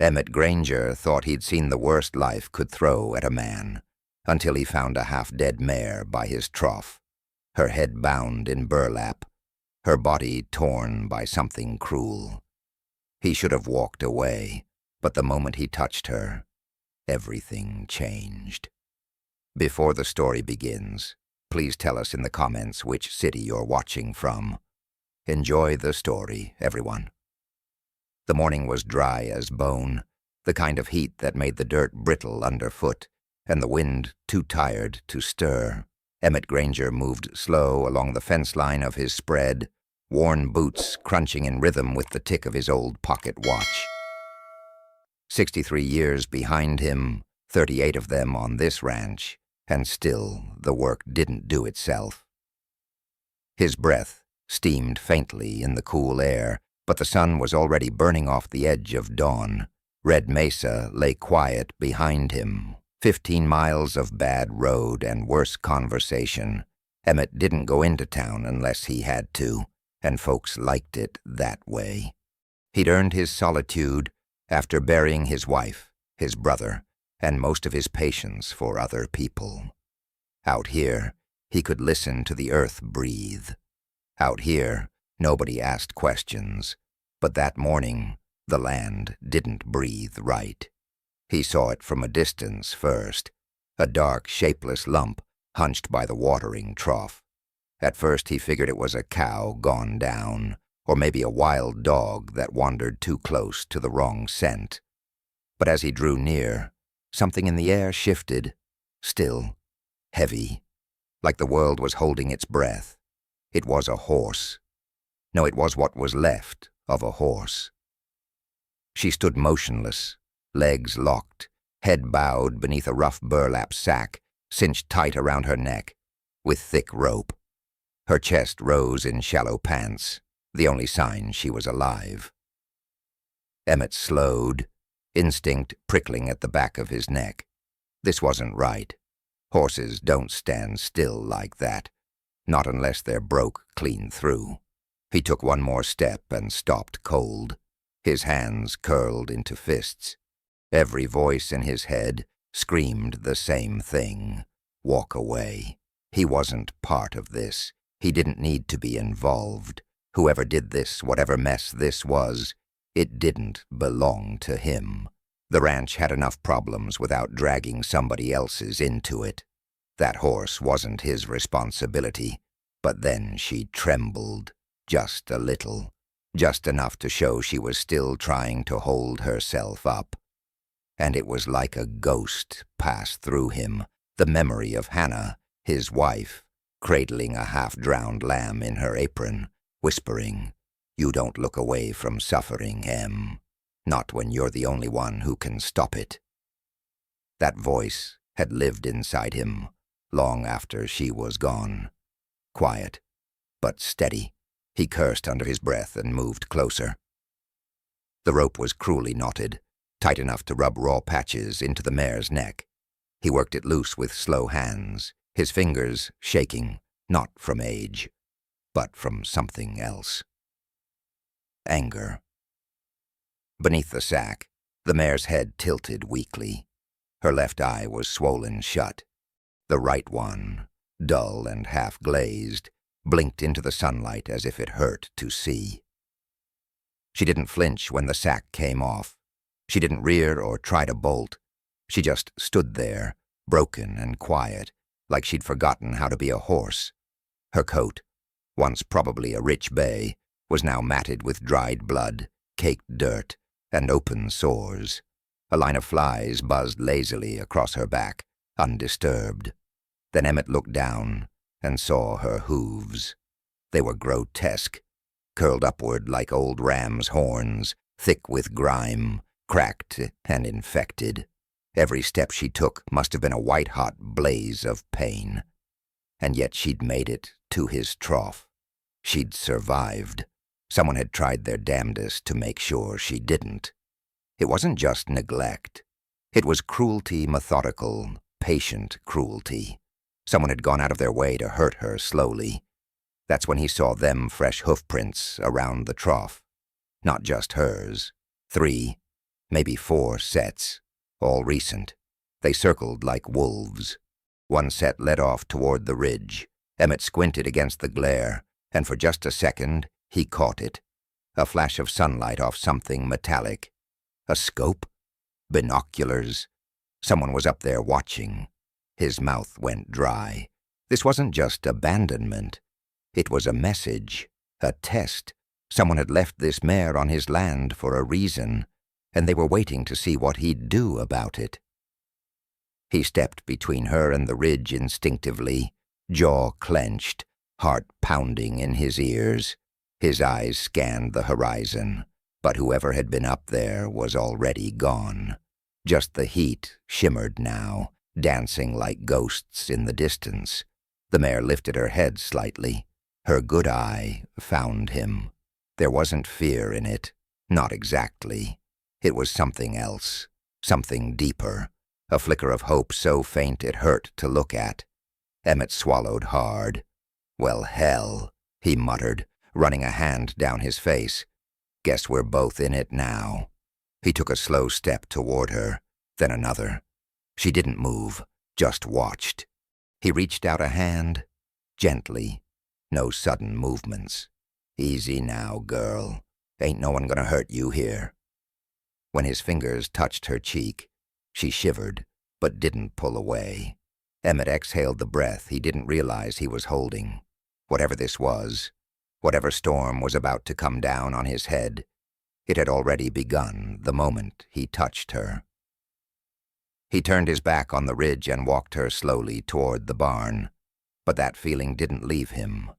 Emmett Granger thought he'd seen the worst life could throw at a man, until he found a half-dead mare by his trough, her head bound in burlap, her body torn by something cruel. He should have walked away, but the moment he touched her, everything changed. Before the story begins, please tell us in the comments which city you're watching from. Enjoy the story, everyone. The morning was dry as bone, the kind of heat that made the dirt brittle underfoot, and the wind too tired to stir. Emmett Granger moved slow along the fence line of his spread, worn boots crunching in rhythm with the tick of his old pocket watch. 63 years behind him, 38 of them on this ranch, and still the work didn't do itself. His breath steamed faintly in the cool air, but the sun was already burning off the edge of dawn. Red Mesa lay quiet behind him. 15 miles of bad road and worse conversation. Emmett didn't go into town unless he had to, and folks liked it that way. He'd earned his solitude after burying his wife, his brother, and most of his patience for other people. Out here, he could listen to the earth breathe. Out here, nobody asked questions, but that morning, the land didn't breathe right. He saw it from a distance first, a dark, shapeless lump hunched by the watering trough. At first he figured it was a cow gone down, or maybe a wild dog that wandered too close to the wrong scent. But as he drew near, something in the air shifted, still, heavy, like the world was holding its breath. It was a horse. No, it was what was left of a horse. She stood motionless, legs locked, head bowed beneath a rough burlap sack cinched tight around her neck with thick rope. Her chest rose in shallow pants, the only sign she was alive. Emmett slowed, instinct prickling at the back of his neck. This wasn't right. Horses don't stand still like that, not unless they're broke clean through. He took one more step and stopped cold, his hands curled into fists. Every voice in his head screamed the same thing: walk away. He wasn't part of this. He didn't need to be involved. Whoever did this, whatever mess this was, it didn't belong to him. The ranch had enough problems without dragging somebody else's into it. That horse wasn't his responsibility, but then she trembled, just a little, just enough to show she was still trying to hold herself up. And it was like a ghost passed through him, the memory of Hannah, his wife, cradling a half-drowned lamb in her apron, whispering, "You don't look away from suffering, Em. Not when you're the only one who can stop it." That voice had lived inside him long after she was gone. Quiet, but steady. He cursed under his breath and moved closer. The rope was cruelly knotted, tight enough to rub raw patches into the mare's neck. He worked it loose with slow hands, his fingers shaking, not from age, but from something else. Anger. Beneath the sack, the mare's head tilted weakly. Her left eye was swollen shut. The right one, dull and half-glazed, blinked into the sunlight as if it hurt to see. She didn't flinch when the sack came off. She didn't rear or try to bolt. She just stood there, broken and quiet, like she'd forgotten how to be a horse. Her coat, once probably a rich bay, was now matted with dried blood, caked dirt, and open sores. A line of flies buzzed lazily across her back, undisturbed. Then Emmett looked down and saw her hooves. They were grotesque, curled upward like old ram's horns, thick with grime, cracked and infected. Every step she took must have been a white-hot blaze of pain. And yet she'd made it to his trough. She'd survived. Someone had tried their damnedest to make sure she didn't. It wasn't just neglect. It was cruelty, methodical, patient cruelty. Someone had gone out of their way to hurt her slowly. That's when he saw them fresh hoofprints around the trough. Not just hers. 3, Maybe 4 sets, all recent. They circled like wolves. One set led off toward the ridge. Emmett squinted against the glare, and for just a second, he caught it. A flash of sunlight off something metallic. A scope? Binoculars? Someone was up there watching. His mouth went dry. This wasn't just abandonment. It was a message, a test. Someone had left this mare on his land for a reason, and they were waiting to see what he'd do about it. He stepped between her and the ridge instinctively, jaw clenched, heart pounding in his ears. His eyes scanned the horizon, but whoever had been up there was already gone. Just the heat shimmered now, dancing like ghosts in the distance. The mare lifted her head slightly. Her good eye found him. There wasn't fear in it, not exactly. It was something else, something deeper, a flicker of hope so faint it hurt to look at. Emmett swallowed hard. "Well, hell," he muttered, running a hand down his face. "Guess we're both in it now." He took a slow step toward her, then another. She didn't move, just watched. He reached out a hand, gently, no sudden movements. "Easy now, girl. Ain't no one gonna hurt you here." When his fingers touched her cheek, she shivered, but didn't pull away. Emmett exhaled the breath he didn't realize he was holding. Whatever this was, whatever storm was about to come down on his head, it had already begun the moment he touched her. He turned his back on the ridge and walked her slowly toward the barn, but that feeling didn't leave him.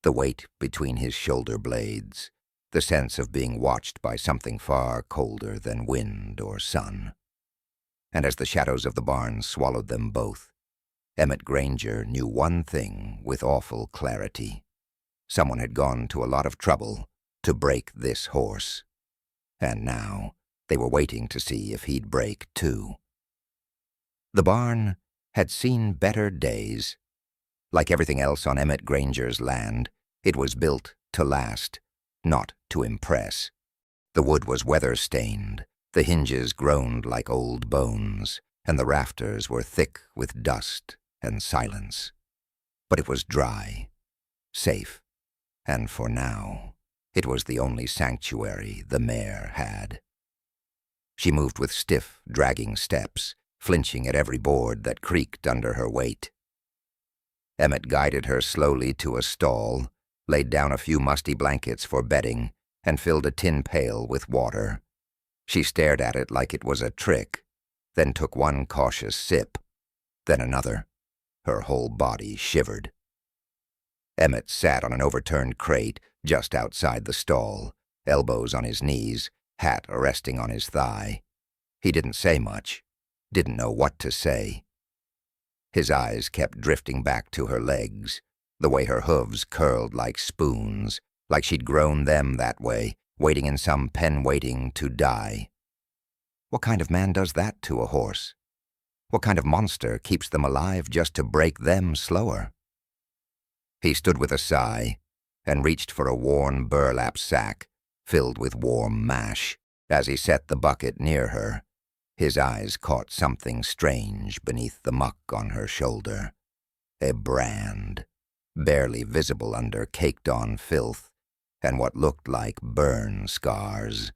The weight between his shoulder blades, the sense of being watched by something far colder than wind or sun. And as the shadows of the barn swallowed them both, Emmett Granger knew one thing with awful clarity. Someone had gone to a lot of trouble to break this horse. And now they were waiting to see if he'd break too. The barn had seen better days. Like everything else on Emmett Granger's land, it was built to last, not to impress. The wood was weather-stained, the hinges groaned like old bones, and the rafters were thick with dust and silence. But it was dry, safe, and for now, it was the only sanctuary the mare had. She moved with stiff, dragging steps, flinching at every board that creaked under her weight. Emmett guided her slowly to a stall, laid down a few musty blankets for bedding, and filled a tin pail with water. She stared at it like it was a trick, then took one cautious sip, then another. Her whole body shivered. Emmett sat on an overturned crate just outside the stall, elbows on his knees, hat resting on his thigh. He didn't say much, didn't know what to say. His eyes kept drifting back to her legs, the way her hooves curled like spoons, like she'd grown them that way, waiting in some pen waiting to die. What kind of man does that to a horse? What kind of monster keeps them alive just to break them slower? He stood with a sigh and reached for a worn burlap sack filled with warm mash. As he set the bucket near her, his eyes caught something strange beneath the muck on her shoulder. A brand, barely visible under caked-on filth and what looked like burn scars.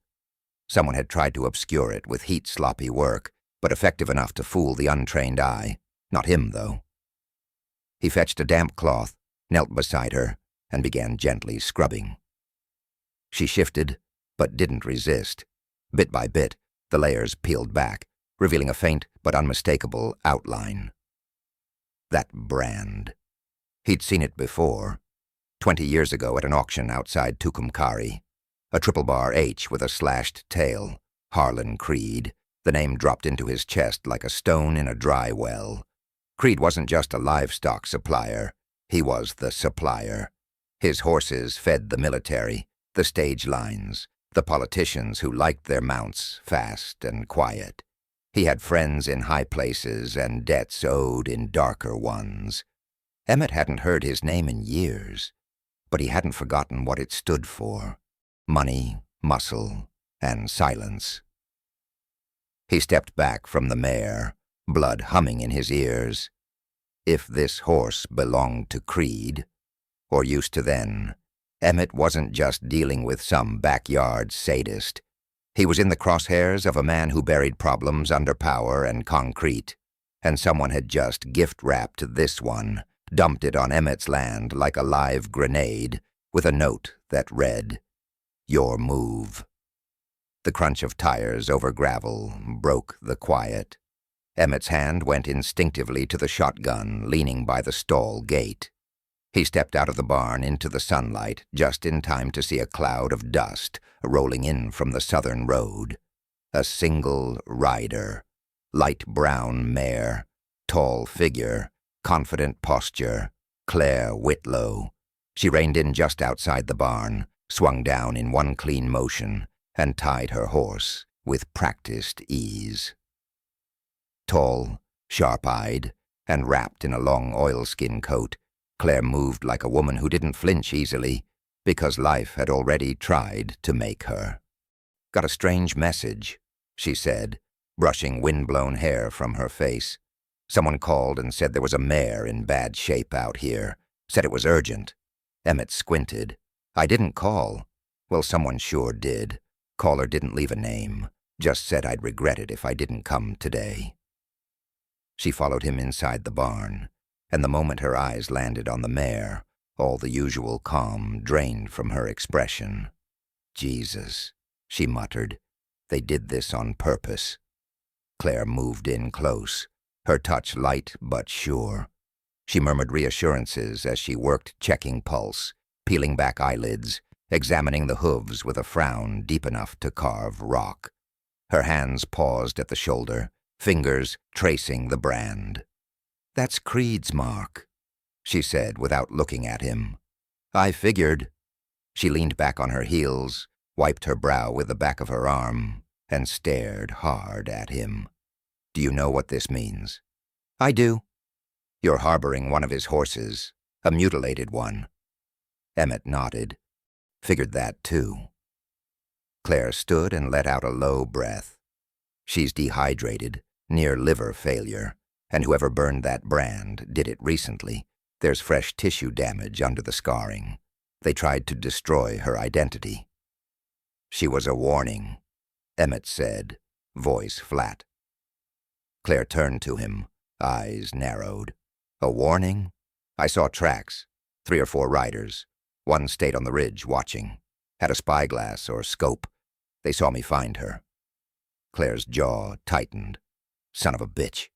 Someone had tried to obscure it with heat-sloppy work, but effective enough to fool the untrained eye. Not him, though. He fetched a damp cloth, knelt beside her, and began gently scrubbing. She shifted, but didn't resist. Bit by bit, the layers peeled back, revealing a faint but unmistakable outline. That brand. He'd seen it before, 20 years ago at an auction outside Tucumcari. A triple-bar H with a slashed tail, Harlan Creed. The name dropped into his chest like a stone in a dry well. Creed wasn't just a livestock supplier. He was the supplier. His horses fed the military, the stage lines, the politicians who liked their mounts fast and quiet. He had friends in high places and debts owed in darker ones. Emmett hadn't heard his name in years, but he hadn't forgotten what it stood for. Money, muscle, and silence. He stepped back from the mare, blood humming in his ears. If this horse belonged to Creed, or used to then, Emmett wasn't just dealing with some backyard sadist. He was in the crosshairs of a man who buried problems under power and concrete, and someone had just gift-wrapped this one, dumped it on Emmett's land like a live grenade, with a note that read, "Your move." The crunch of tires over gravel broke the quiet. Emmett's hand went instinctively to the shotgun leaning by the stall gate. He stepped out of the barn into the sunlight just in time to see a cloud of dust rolling in from the southern road. A single rider, light brown mare, tall figure, confident posture, Claire Whitlow. She reined in just outside the barn, swung down in one clean motion, and tied her horse with practiced ease. Tall, sharp-eyed, and wrapped in a long oilskin coat, Claire moved like a woman who didn't flinch easily, because life had already tried to make her. "Got a strange message," she said, brushing wind-blown hair from her face. "Someone called and said there was a mare in bad shape out here. Said it was urgent." Emmett squinted. "I didn't call." "Well, someone sure did. Caller didn't leave a name. Just said I'd regret it if I didn't come today." She followed him inside the barn, and the moment her eyes landed on the mare, all the usual calm drained from her expression. "Jesus," she muttered. "They did this on purpose." Claire moved in close, her touch light but sure. She murmured reassurances as she worked checking pulse, peeling back eyelids, examining the hooves with a frown deep enough to carve rock. Her hands paused at the shoulder, fingers tracing the brand. "That's Creed's mark," she said without looking at him. "I figured." She leaned back on her heels, wiped her brow with the back of her arm, and stared hard at him. "Do you know what this means?" "I do." "You're harboring one of his horses, a mutilated one." Emmett nodded. "Figured that, too." Claire stood and let out a low breath. "She's dehydrated, near liver failure, and whoever burned that brand did it recently. There's fresh tissue damage under the scarring. They tried to destroy her identity." "She was a warning," Emmett said, voice flat. Claire turned to him, eyes narrowed. "A warning? I saw tracks, 3 or 4 riders. One stayed on the ridge watching. Had a spyglass or scope. They saw me find her." Claire's jaw tightened. Son of a bitch.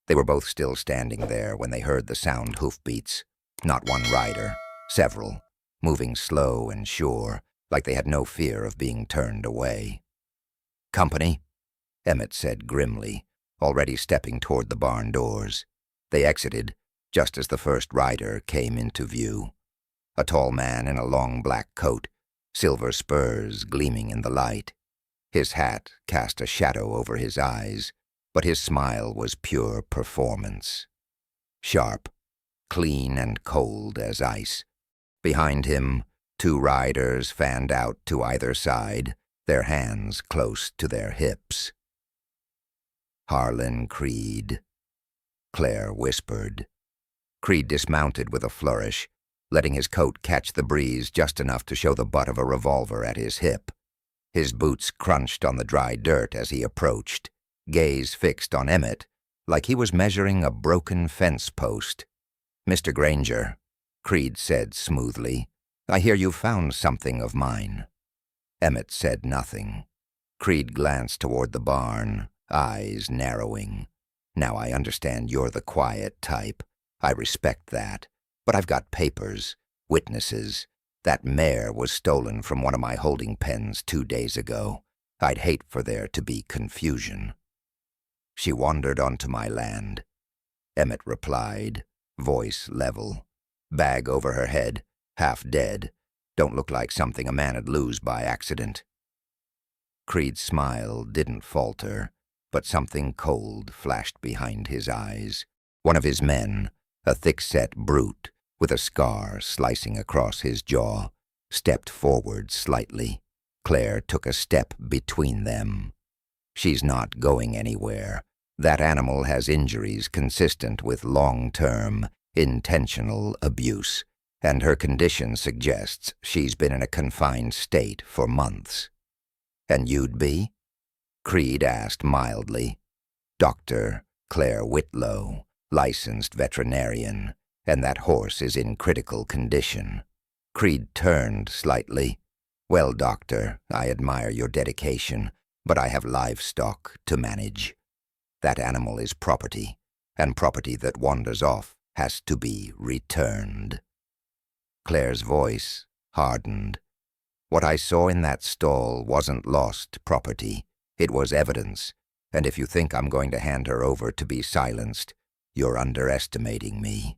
They were both still standing there when they heard the sound hoofbeats. Not one rider, several, moving slow and sure, like they had no fear of being turned away. "Company?" Emmett said grimly, already stepping toward the barn doors. They exited, just as the first rider came into view. A tall man in a long black coat, silver spurs gleaming in the light. His hat cast a shadow over his eyes, but his smile was pure performance. Sharp, clean and cold as ice. Behind him, 2 riders fanned out to either side, their hands close to their hips. "Harlan Creed," Claire whispered. Creed dismounted with a flourish, letting his coat catch the breeze just enough to show the butt of a revolver at his hip. His boots crunched on the dry dirt as he approached, gaze fixed on Emmett, like he was measuring a broken fence post. "Mr. Granger," Creed said smoothly, "I hear you found something of mine." Emmett said nothing. Creed glanced toward the barn, eyes narrowing. "Now I understand you're the quiet type. I respect that. But I've got papers, witnesses. That mare was stolen from one of my holding pens 2 days ago. I'd hate for there to be confusion." "She wandered onto my land," Emmett replied, voice level. Bag over her head, half dead. Don't look like something a man'd lose by accident. Creed's smile didn't falter, but something cold flashed behind his eyes. One of his men, a thick-set brute with a scar slicing across his jaw, stepped forward slightly. Claire took a step between them. She's not going anywhere. That animal has injuries consistent with long-term, intentional abuse, and her condition suggests she's been in a confined state for months. And you'd be? Creed asked mildly. Dr. Claire Whitlow, licensed veterinarian, and that horse is in critical condition. Creed turned slightly. Well, doctor, I admire your dedication, but I have livestock to manage. That animal is property, and property that wanders off has to be returned. Claire's voice hardened. What I saw in that stall wasn't lost property. It was evidence, and if you think I'm going to hand her over to be silenced, you're underestimating me.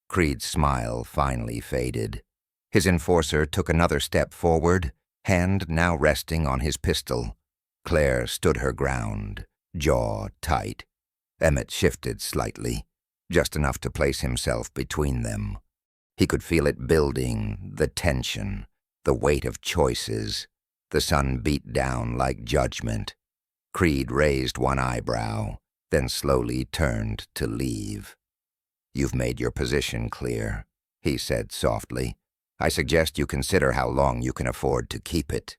Creed's smile finally faded. His enforcer took another step forward, hand now resting on his pistol. Claire stood her ground, jaw tight. Emmett shifted slightly, just enough to place himself between them. He could feel it building, the tension, the weight of choices. The sun beat down like judgment. Creed raised one eyebrow, then slowly turned to leave. You've made your position clear, he said softly. I suggest you consider how long you can afford to keep it.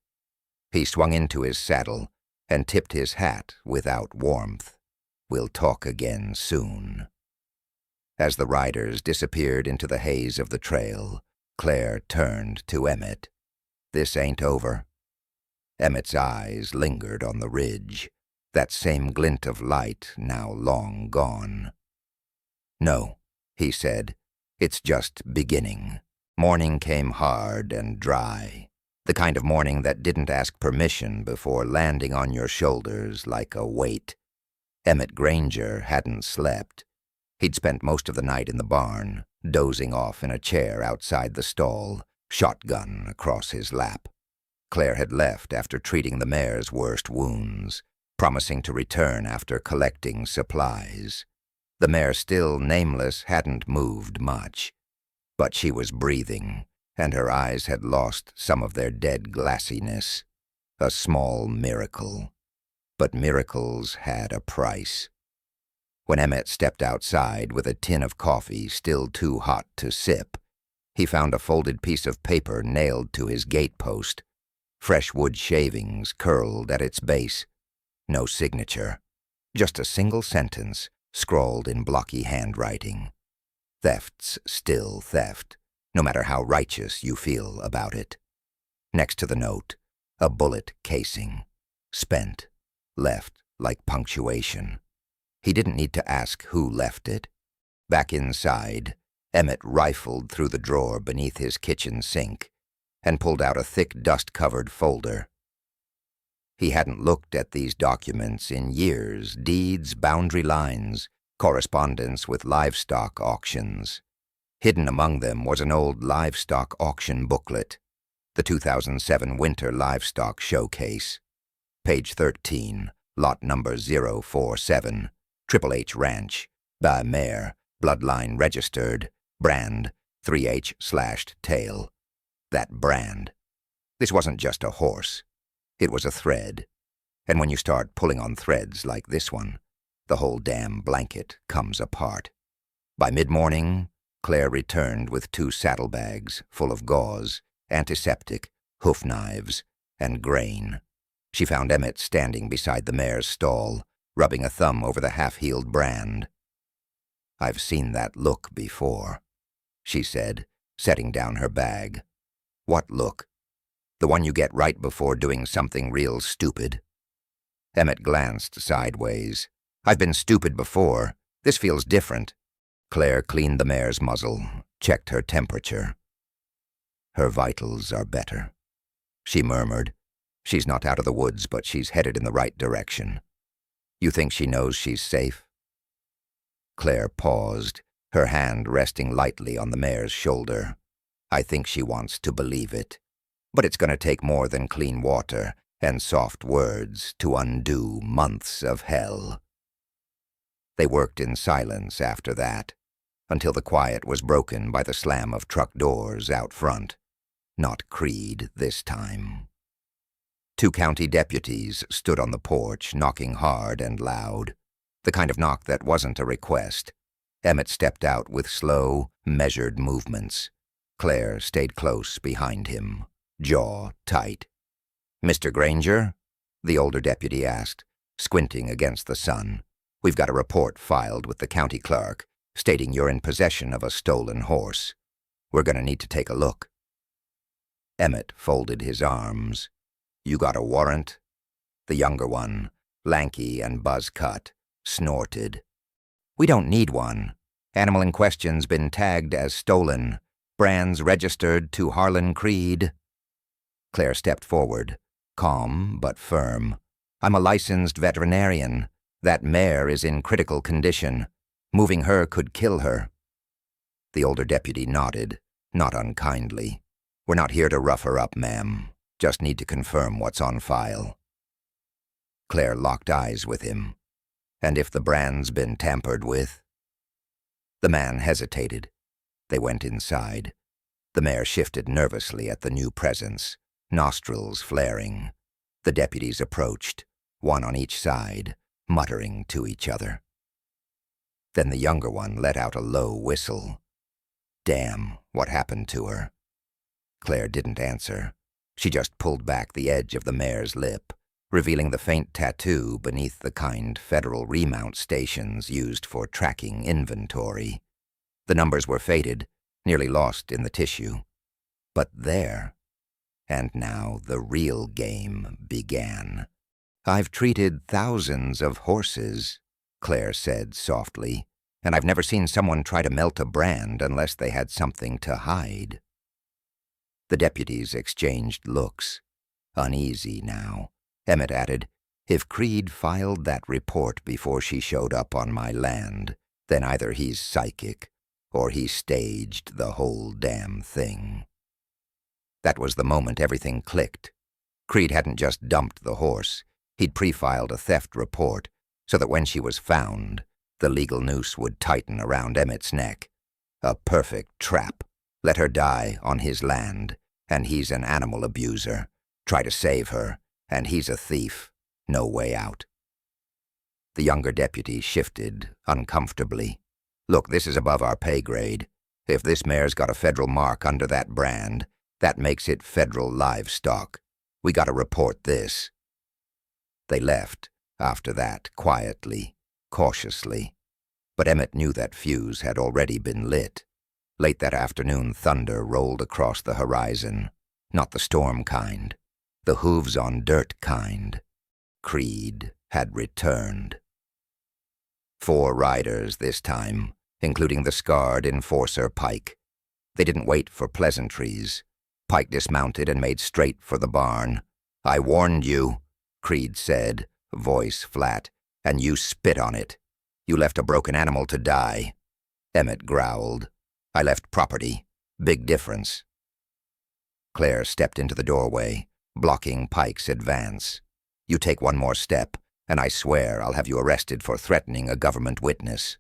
He swung into his saddle and tipped his hat without warmth. We'll talk again soon. As the riders disappeared into the haze of the trail, Claire turned to Emmett. This ain't over. Emmett's eyes lingered on the ridge, that same glint of light now long gone. No, he said, it's just beginning. Morning came hard and dry, the kind of morning that didn't ask permission before landing on your shoulders like a weight. Emmett Granger hadn't slept. He'd spent most of the night in the barn, dozing off in a chair outside the stall, shotgun across his lap. Claire had left after treating the mare's worst wounds, promising to return after collecting supplies. The mare, still nameless, hadn't moved much, but she was breathing, and her eyes had lost some of their dead glassiness. A small miracle. But miracles had a price. When Emmett stepped outside with a tin of coffee still too hot to sip, he found a folded piece of paper nailed to his gatepost. Fresh wood shavings curled at its base. No signature. Just a single sentence, scrawled in blocky handwriting. Theft's still theft, no matter how righteous you feel about it. Next to the note, a bullet casing. Spent. Left like punctuation. He didn't need to ask who left it. Back inside, Emmett rifled through the drawer beneath his kitchen sink and pulled out a thick dust-covered folder. He hadn't looked at these documents in years, deeds, boundary lines, correspondence with livestock auctions. Hidden among them was an old livestock auction booklet, the 2007 Winter Livestock Showcase. Page 13, lot number 047, Triple H Ranch, by mare, bloodline registered, brand, 3H/tail. That brand. This wasn't just a horse. It was a thread. And when you start pulling on threads like this one, the whole damn blanket comes apart. By mid-morning, Claire returned with 2 saddlebags full of gauze, antiseptic, hoof knives, and grain. She found Emmett standing beside the mare's stall, rubbing a thumb over the half-healed brand. I've seen that look before, she said, setting down her bag. What look? The one you get right before doing something real stupid. Emmett glanced sideways. I've been stupid before. This feels different. Claire cleaned the mare's muzzle, checked her temperature. Her vitals are better, she murmured. She's not out of the woods, but she's headed in the right direction. You think she knows she's safe? Claire paused, her hand resting lightly on the mare's shoulder. I think she wants to believe it. But it's going to take more than clean water and soft words to undo months of hell. They worked in silence after that, until the quiet was broken by the slam of truck doors out front. Not Creed this time. 2 county deputies stood on the porch, knocking hard and loud. The kind of knock that wasn't a request. Emmett stepped out with slow, measured movements. Claire stayed close behind him, jaw tight. "Mr. Granger?" the older deputy asked, squinting against the sun. "We've got a report filed with the county clerk stating you're in possession of a stolen horse. We're going to need to take a look." Emmett folded his arms. "You got a warrant?" The younger one, lanky and buzz-cut, snorted. "We don't need one. Animal in question's been tagged as stolen. Brands registered to Harlan Creed." Claire stepped forward, calm but firm. "I'm a licensed veterinarian. That mare is in critical condition. Moving her could kill her." The older deputy nodded, not unkindly. "We're not here to rough her up, ma'am. Just need to confirm what's on file." Claire locked eyes with him. "And if the brand's been tampered with?" The man hesitated. They went inside. The mare shifted nervously at the new presence, nostrils flaring. The deputies approached, one on each side, muttering to each other. Then the younger one let out a low whistle. "Damn, what happened to her?" Claire didn't answer. She just pulled back the edge of the mare's lip, revealing the faint tattoo beneath the kind federal remount stations used for tracking inventory. The numbers were faded, nearly lost in the tissue. But there. And now the real game began. "I've treated thousands of horses," Claire said softly, "and I've never seen someone try to melt a brand unless they had something to hide." The deputies exchanged looks. Uneasy now, Emmett added, "If Creed filed that report before she showed up on my land, then either he's psychic or he staged the whole damn thing." That was the moment everything clicked. Creed hadn't just dumped the horse. He'd pre-filed a theft report so that when she was found, the legal noose would tighten around Emmett's neck. A perfect trap. Let her die on his land, and he's an animal abuser. Try to save her, and he's a thief. No way out. The younger deputy shifted uncomfortably. "Look, this is above our pay grade. If this mare's got a federal mark under that brand, that makes it federal livestock. We gotta report this." They left, after that, quietly, cautiously. But Emmett knew that fuse had already been lit. Late that afternoon, thunder rolled across the horizon. Not the storm kind. The hooves on dirt kind. Creed had returned. 4 riders this time, including the scarred enforcer Pike. They didn't wait for pleasantries. Pike dismounted and made straight for the barn. "I warned you," Creed said, voice flat, "and you spit on it. You left a broken animal to die." Emmett growled. "I left property. Big difference." Claire stepped into the doorway, blocking Pike's advance. "You take one more step, and I swear I'll have you arrested for threatening a government witness."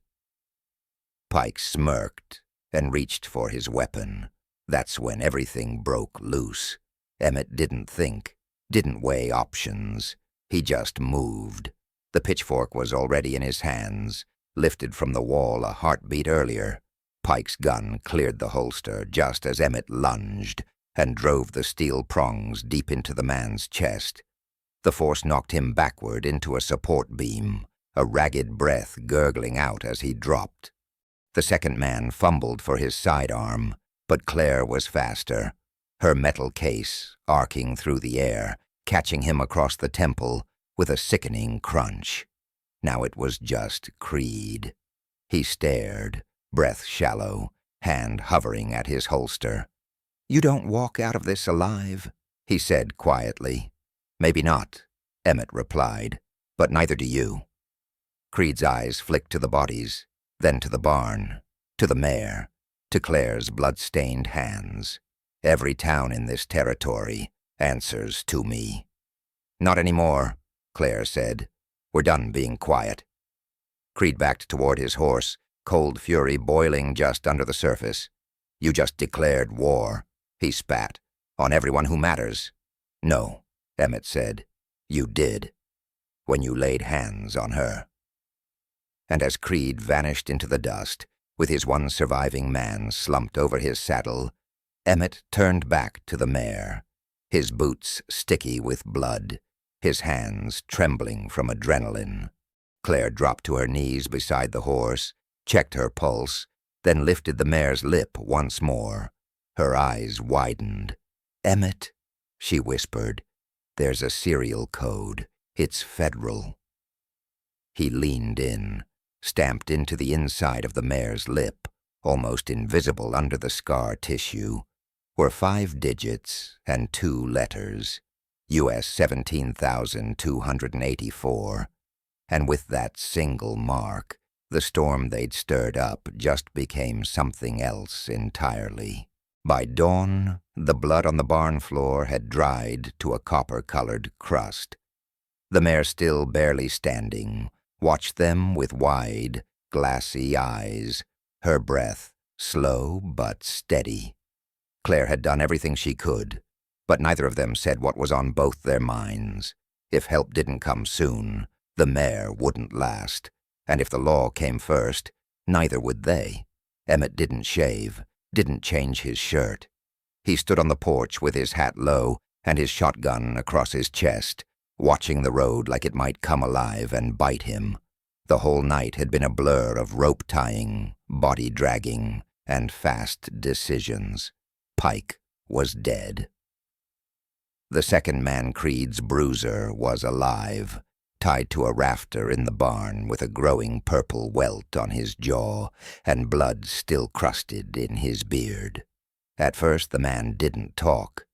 Pike smirked and reached for his weapon. That's when everything broke loose. Emmett didn't think, didn't weigh options. He just moved. The pitchfork was already in his hands, lifted from the wall a heartbeat earlier. Pike's gun cleared the holster just as Emmett lunged and drove the steel prongs deep into the man's chest. The force knocked him backward into a support beam, a ragged breath gurgling out as he dropped. The second man fumbled for his sidearm, but Claire was faster, her metal case arcing through the air, catching him across the temple with a sickening crunch. Now it was just Creed. He stared, breath shallow, hand hovering at his holster. "You don't walk out of this alive," he said quietly. "Maybe not," Emmett replied, "but neither do you." Creed's eyes flicked to the bodies, then to the barn, to the mare, to Claire's blood-stained hands. "Every town in this territory answers to me." "Not anymore," Claire said. "We're done being quiet." Creed backed toward his horse, cold fury boiling just under the surface. "You just declared war," he spat, "on everyone who matters." "No," Emmett said. "You did, when you laid hands on her." And as Creed vanished into the dust, with his one surviving man slumped over his saddle, Emmett turned back to the mare, his boots sticky with blood, his hands trembling from adrenaline. Claire dropped to her knees beside the horse, checked her pulse, then lifted the mare's lip once more. Her eyes widened. "Emmett," she whispered, "there's a serial code. It's federal." He leaned in, stamped into the inside of the mare's lip, almost invisible under the scar tissue, were 5 digits and 2 letters, US 17,284, and with that single mark, the storm they'd stirred up just became something else entirely. By dawn, the blood on the barn floor had dried to a copper-colored crust. The mare, still barely standing, watched them with wide, glassy eyes, her breath slow but steady. Claire had done everything she could, but neither of them said what was on both their minds. If help didn't come soon, the mare wouldn't last, and if the law came first, neither would they. Emmett didn't shave, didn't change his shirt. He stood on the porch with his hat low and his shotgun across his chest, watching the road like it might come alive and bite him. The whole night had been a blur of rope tying, body dragging, and fast decisions. Pike was dead. The second man, Creed's bruiser, was alive, tied to a rafter in the barn with a growing purple welt on his jaw and blood still crusted in his beard. At first the man didn't talk,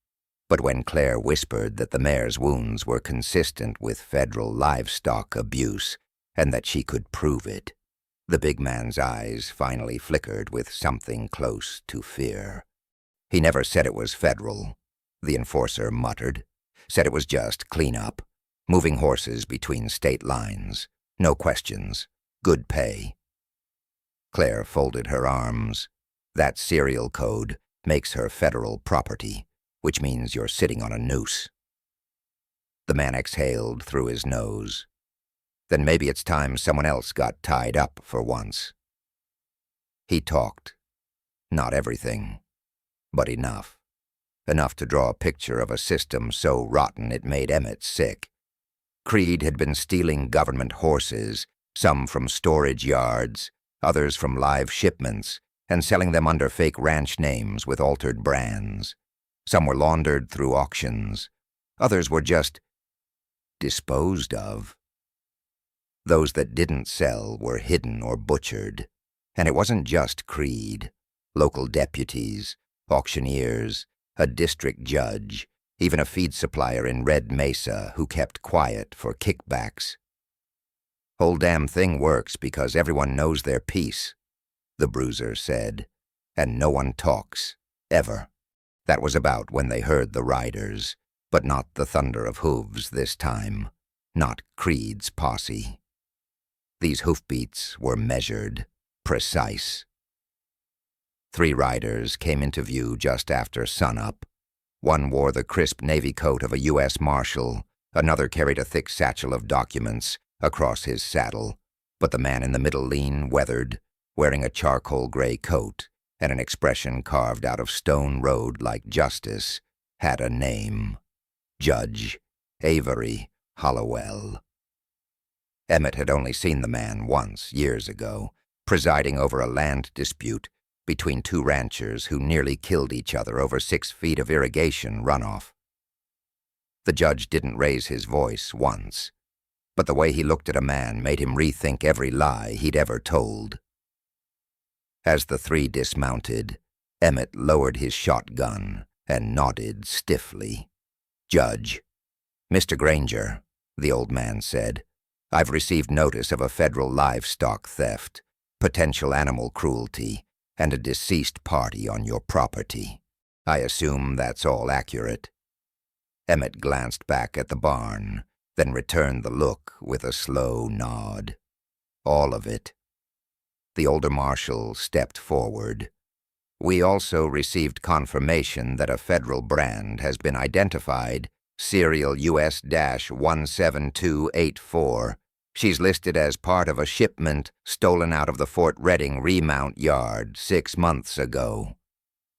but when Claire whispered that the mare's wounds were consistent with federal livestock abuse and that she could prove it, the big man's eyes finally flickered with something close to fear. "He never said it was federal," the enforcer muttered. "Said it was just cleanup. Moving horses between state lines. No questions. Good pay." Claire folded her arms. "That serial code makes her federal property, which means you're sitting on a noose." The man exhaled through his nose. "Then maybe it's time someone else got tied up for once." He talked. Not everything, but enough. Enough to draw a picture of a system so rotten it made Emmett sick. Creed had been stealing government horses, some from storage yards, others from live shipments, and selling them under fake ranch names with altered brands. Some were laundered through auctions. Others were just disposed of. Those that didn't sell were hidden or butchered. And it wasn't just Creed. Local deputies, auctioneers, a district judge, even a feed supplier in Red Mesa who kept quiet for kickbacks. "Whole damn thing works because everyone knows their piece," the bruiser said, "and no one talks, ever." That was about when they heard the riders, but not the thunder of hooves this time, not Creed's posse. These hoofbeats were measured, precise. 3 riders came into view just after sunup. One wore the crisp navy coat of a U.S. Marshal, another carried a thick satchel of documents across his saddle, but the man in the middle, lean, weathered, wearing a charcoal gray coat and an expression carved out of stone road like justice, had a name: Judge Avery Hollowell. Emmett had only seen the man once, years ago, presiding over a land dispute between 2 ranchers who nearly killed each other over 6 feet of irrigation runoff. The judge didn't raise his voice once, but the way he looked at a man made him rethink every lie he'd ever told. As the 3 dismounted, Emmett lowered his shotgun and nodded stiffly. "Judge." "Mr. Granger," the old man said, "I've received notice of a federal livestock theft, potential animal cruelty, and a deceased party on your property. I assume that's all accurate." Emmett glanced back at the barn, then returned the look with a slow nod. "All of it." The older marshal stepped forward. "We also received confirmation that a federal brand has been identified serial US-17284. She's listed as part of a shipment stolen out of the Fort Reading remount yard 6 months ago.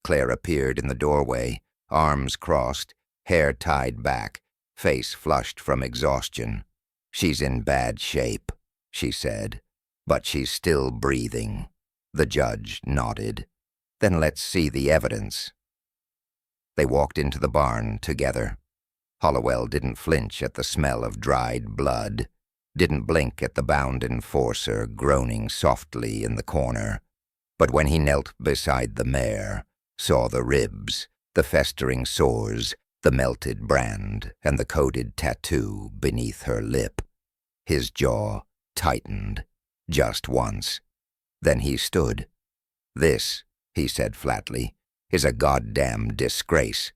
Claire appeared in the doorway, arms crossed, hair tied back, face flushed from exhaustion. "She's in bad shape," she said, "but she's still breathing." The judge nodded. "Then let's see the evidence." They walked into the barn together. Hollowell didn't flinch at the smell of dried blood, didn't blink at the bound enforcer groaning softly in the corner. But when he knelt beside the mare, saw the ribs, the festering sores, the melted brand, and the coded tattoo beneath her lip, his jaw tightened just once. Then he stood. "This," he said flatly, "is a goddamn disgrace."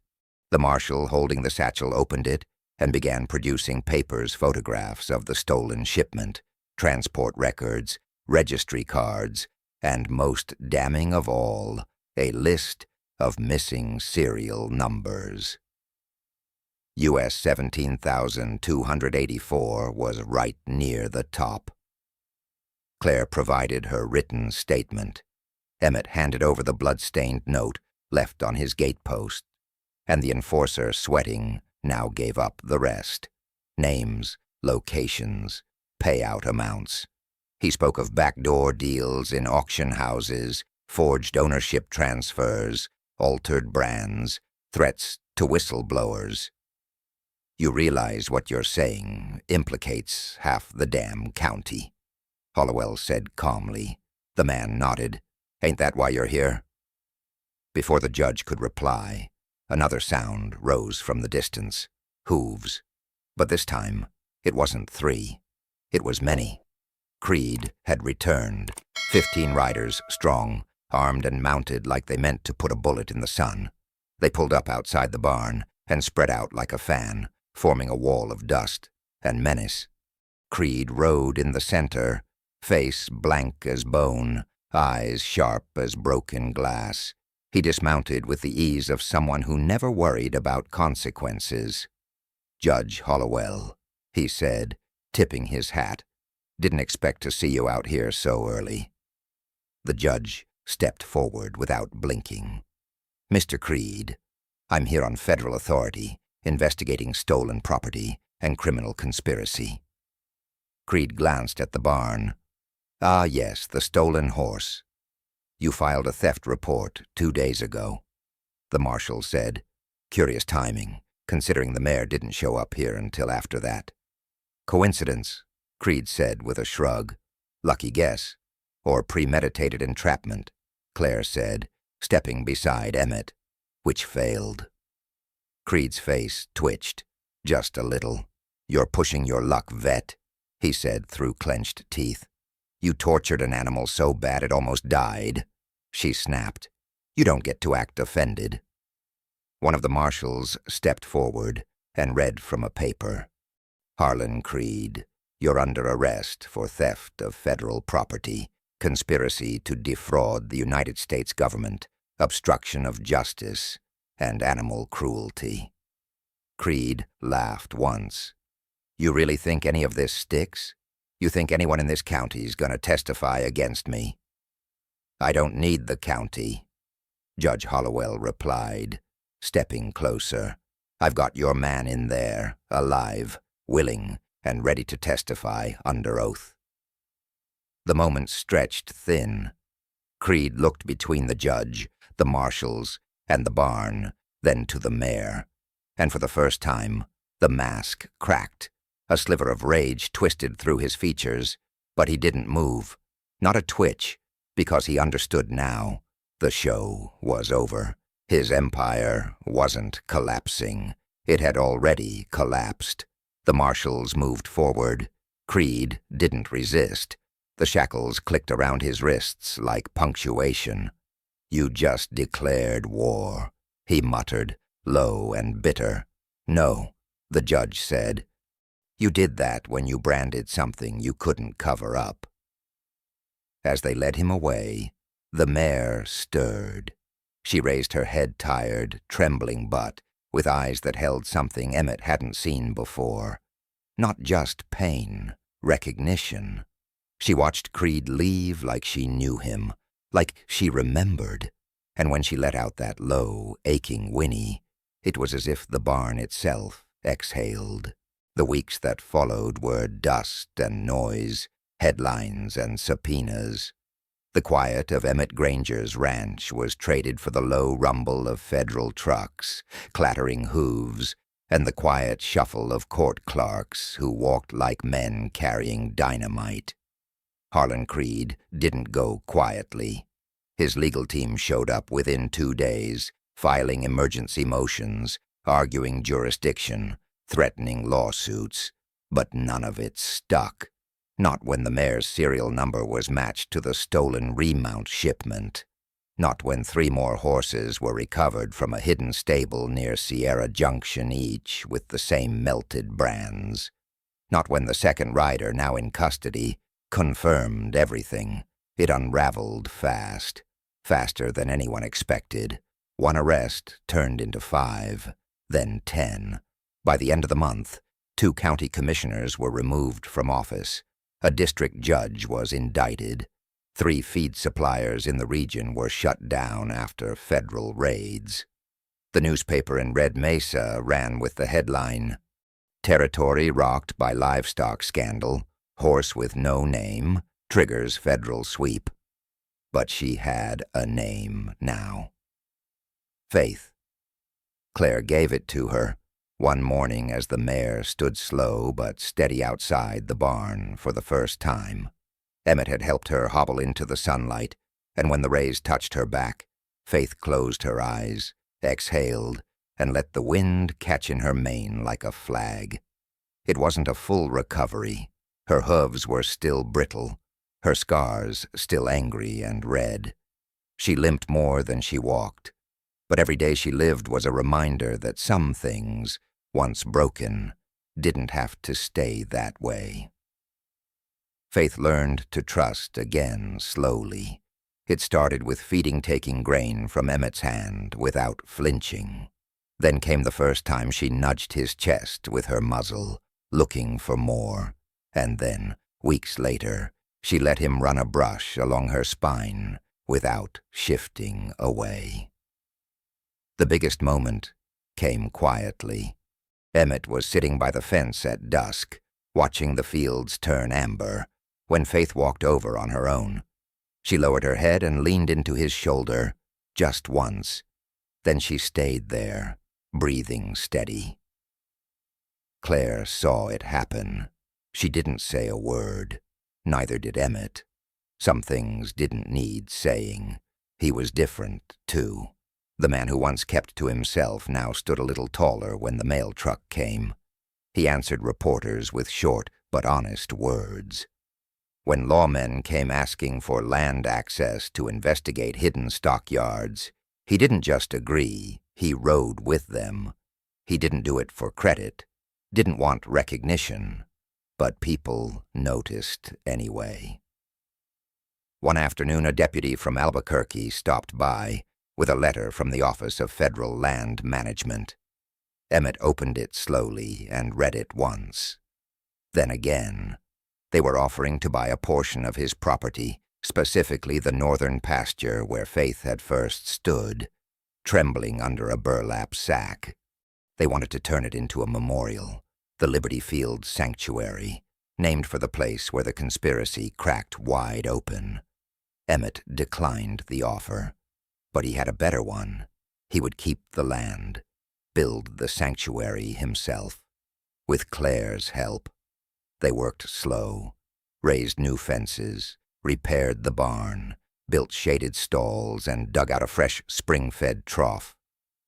The marshal holding the satchel opened it and began producing papers, photographs of the stolen shipment, transport records, registry cards, and most damning of all, a list of missing serial numbers. US 17,284 was right near the top. Claire provided her written statement. Emmett handed over the blood-stained note left on his gatepost, and the enforcer, sweating, now gave up the rest. Names, locations, payout amounts. He spoke of backdoor deals in auction houses, forged ownership transfers, altered brands, threats to whistleblowers. "You realize what you're saying implicates half the damn county," Hollowell said calmly. The man nodded. "Ain't that why you're here?" Before the judge could reply, another sound rose from the distance. Hooves. But this time, it wasn't 3. It was many. Creed had returned, 15 riders strong, armed and mounted like they meant to put a bullet in the sun. They pulled up outside the barn and spread out like a fan, forming a wall of dust and menace. Creed rode in the center, face blank as bone, eyes sharp as broken glass. He dismounted with the ease of someone who never worried about consequences. "Judge Hollowell," he said, tipping his hat. "Didn't expect to see you out here so early." The judge stepped forward without blinking. "Mr. Creed, I'm here on federal authority, investigating stolen property and criminal conspiracy." Creed glanced at the barn. "Ah, yes, the stolen horse. You filed a theft report 2 days ago," the marshal said. "Curious timing, considering the mayor didn't show up here until after that." "Coincidence," Creed said with a shrug. "Lucky guess. Or premeditated entrapment," Claire said, stepping beside Emmett, which failed. Creed's face twitched, just a little. "You're pushing your luck, vet," he said through clenched teeth. "You tortured an animal so bad it almost died." She snapped. "You don't get to act offended." One of the marshals stepped forward and read from a paper. "Harlan Creed, you're under arrest for theft of federal property, conspiracy to defraud the United States government, obstruction of justice, and animal cruelty." Creed laughed once. "You really think any of this sticks? You think anyone in this county's gonna testify against me?" "I don't need the county," Judge Hollowell replied, stepping closer. "I've got your man in there, alive, willing, and ready to testify under oath." The moment stretched thin. Creed looked between the judge, the marshals, and the barn, then to the mayor. And for the first time, the mask cracked. A sliver of rage twisted through his features, but he didn't move. Not a twitch, because he understood now. The show was over. His empire wasn't collapsing. It had already collapsed. The marshals moved forward. Creed didn't resist. The shackles clicked around his wrists like punctuation. "You just declared war," he muttered, low and bitter. "No," the judge said. "You did that when you branded something you couldn't cover up." As they led him away, the mare stirred. She raised her head-tired, trembling butt, with eyes that held something Emmett hadn't seen before. Not just pain, recognition. She watched Creed leave like she knew him, like she remembered, and when she let out that low, aching whinny, it was as if the barn itself exhaled. The weeks that followed were dust and noise, headlines and subpoenas. The quiet of Emmett Granger's ranch was traded for the low rumble of federal trucks, clattering hooves, and the quiet shuffle of court clerks who walked like men carrying dynamite. Harlan Creed didn't go quietly. His legal team showed up within 2 days, filing emergency motions, arguing jurisdiction, threatening lawsuits, but none of it stuck. Not when the mare's serial number was matched to the stolen remount shipment. Not when 3 more horses were recovered from a hidden stable near Sierra Junction each with the same melted brands. Not when the second rider, now in custody, confirmed everything. It unraveled fast, faster than anyone expected. 1 arrest turned into 5, then 10. By the end of the month, 2 county commissioners were removed from office. A district judge was indicted. 3 feed suppliers in the region were shut down after federal raids. The newspaper in Red Mesa ran with the headline, "Territory rocked by livestock scandal, horse with no name, triggers federal sweep." But she had a name now. Faith. Claire gave it to her one morning as the mare stood slow but steady outside the barn for the first time. Emmett had helped her hobble into the sunlight, and when the rays touched her back, Faith closed her eyes, exhaled, and let the wind catch in her mane like a flag. It wasn't a full recovery. Her hooves were still brittle, her scars still angry and red. She limped more than she walked, but every day she lived was a reminder that some things, once broken, didn't have to stay that way. Faith learned to trust again slowly. It started with taking grain from Emmett's hand without flinching. Then came the first time she nudged his chest with her muzzle, looking for more. And then, weeks later, she let him run a brush along her spine without shifting away. The biggest moment came quietly. Emmett was sitting by the fence at dusk, watching the fields turn amber, when Faith walked over on her own. She lowered her head and leaned into his shoulder, just once. Then she stayed there, breathing steady. Claire saw it happen. She didn't say a word. Neither did Emmett. Some things didn't need saying. He was different, too. The man who once kept to himself now stood a little taller when the mail truck came. He answered reporters with short but honest words. When lawmen came asking for land access to investigate hidden stockyards, he didn't just agree, he rode with them. He didn't do it for credit, didn't want recognition, but people noticed anyway. One afternoon, a deputy from Albuquerque stopped by with a letter from the Office of Federal Land Management. Emmett opened it slowly and read it once. Then again. They were offering to buy a portion of his property, specifically the northern pasture where Faith had first stood, trembling under a burlap sack. They wanted to turn it into a memorial, the Liberty Field Sanctuary, named for the place where the conspiracy cracked wide open. Emmett declined the offer, but he had a better one. He would keep the land, build the sanctuary himself, with Claire's help. They worked slow, raised new fences, repaired the barn, built shaded stalls, and dug out a fresh spring-fed trough.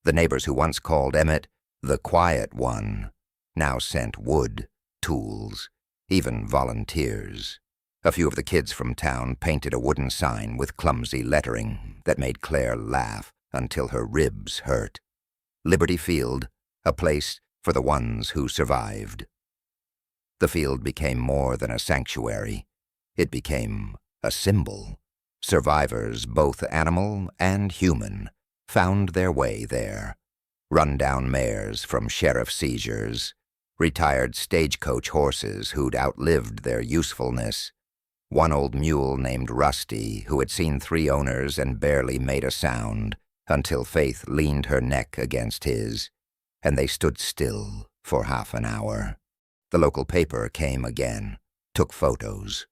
The neighbors who once called Emmett the quiet one now sent wood, tools, even volunteers. A few of the kids from town painted a wooden sign with clumsy lettering that made Claire laugh until her ribs hurt. Liberty Field, a place for the ones who survived. The field became more than a sanctuary. It became a symbol. Survivors, both animal and human, found their way there. Run-down mares from sheriff seizures, retired stagecoach horses who'd outlived their usefulness, one old mule named Rusty who had seen 3 owners and barely made a sound until Faith leaned her neck against his, and they stood still for half an hour. The local paper came again, took photos.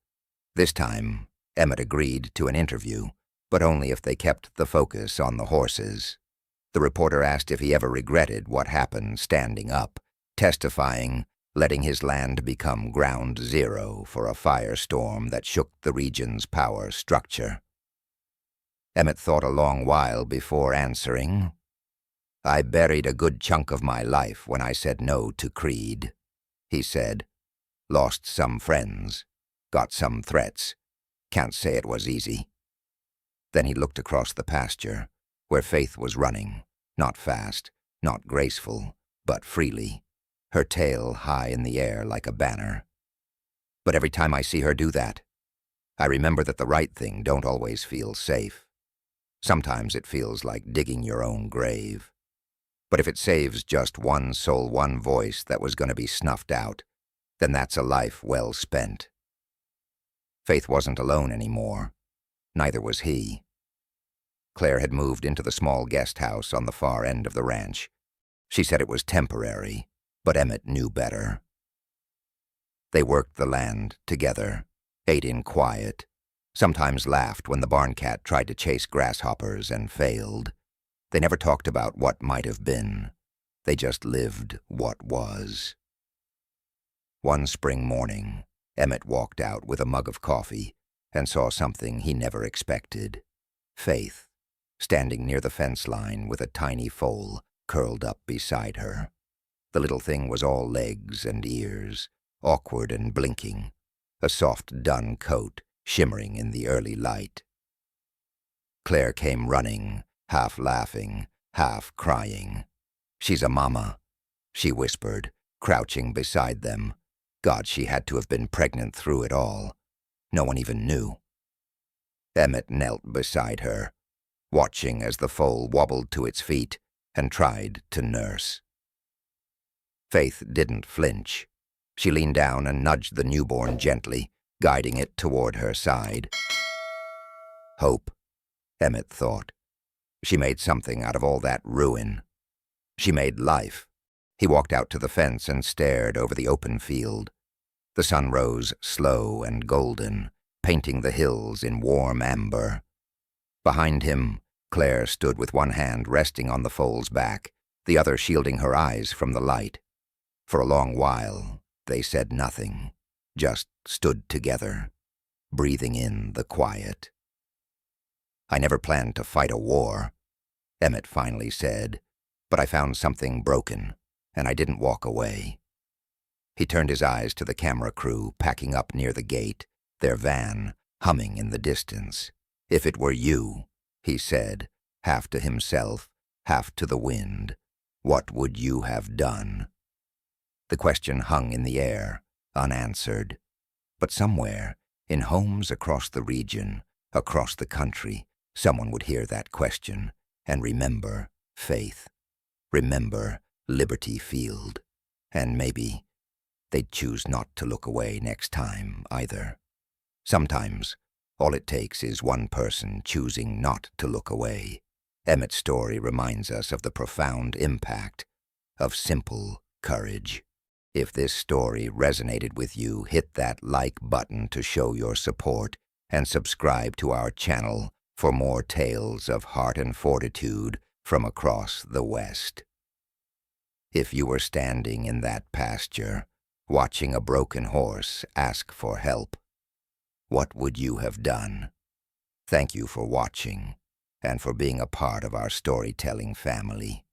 This time, Emmett agreed to an interview, but only if they kept the focus on the horses. The reporter asked if he ever regretted what happened standing up, testifying, letting his land become ground zero for a firestorm that shook the region's power structure. Emmett thought a long while before answering. "I buried a good chunk of my life when I said no to Creed," he said. "Lost some friends, got some threats. Can't say it was easy." Then he looked across the pasture, where Faith was running, not fast, not graceful, but freely, her tail high in the air like a banner. "But every time I see her do that, I remember that the right thing don't always feel safe. Sometimes it feels like digging your own grave. But if it saves just one soul, one voice that was going to be snuffed out, then that's a life well spent." Faith wasn't alone anymore. Neither was he. Claire had moved into the small guest house on the far end of the ranch. She said it was temporary, but Emmett knew better. They worked the land together, ate in quiet, sometimes laughed when the barn cat tried to chase grasshoppers and failed. They never talked about what might have been. They just lived what was. One spring morning, Emmett walked out with a mug of coffee and saw something he never expected. Faith, standing near the fence line with a tiny foal curled up beside her. The little thing was all legs and ears, awkward and blinking, a soft dun coat shimmering in the early light. Claire came running, half laughing, half crying. "She's a mama," she whispered, crouching beside them. God, she had to have been pregnant through it all. No one even knew. Emmett knelt beside her, watching as the foal wobbled to its feet and tried to nurse. Faith didn't flinch. She leaned down and nudged the newborn gently, guiding it toward her side. Hope, Emmett thought. She made something out of all that ruin. She made life. He walked out to the fence and stared over the open field. The sun rose slow and golden, painting the hills in warm amber. Behind him, Claire stood with one hand resting on the foal's back, the other shielding her eyes from the light. For a long while, they said nothing, just stood together, breathing in the quiet. "I never planned to fight a war," Emmett finally said, "but I found something broken, and I didn't walk away." He turned his eyes to the camera crew packing up near the gate, their van humming in the distance. "If it were you," he said, half to himself, half to the wind, "what would you have done?" The question hung in the air, unanswered. But somewhere, in homes across the region, across the country, someone would hear that question and remember Faith, remember Liberty Field, and maybe they'd choose not to look away next time either. Sometimes, all it takes is one person choosing not to look away. Emmett's story reminds us of the profound impact of simple courage. If this story resonated with you, hit that like button to show your support and subscribe to our channel for more tales of heart and fortitude from across the West. If you were standing in that pasture, watching a broken horse ask for help, what would you have done? Thank you for watching and for being a part of our storytelling family.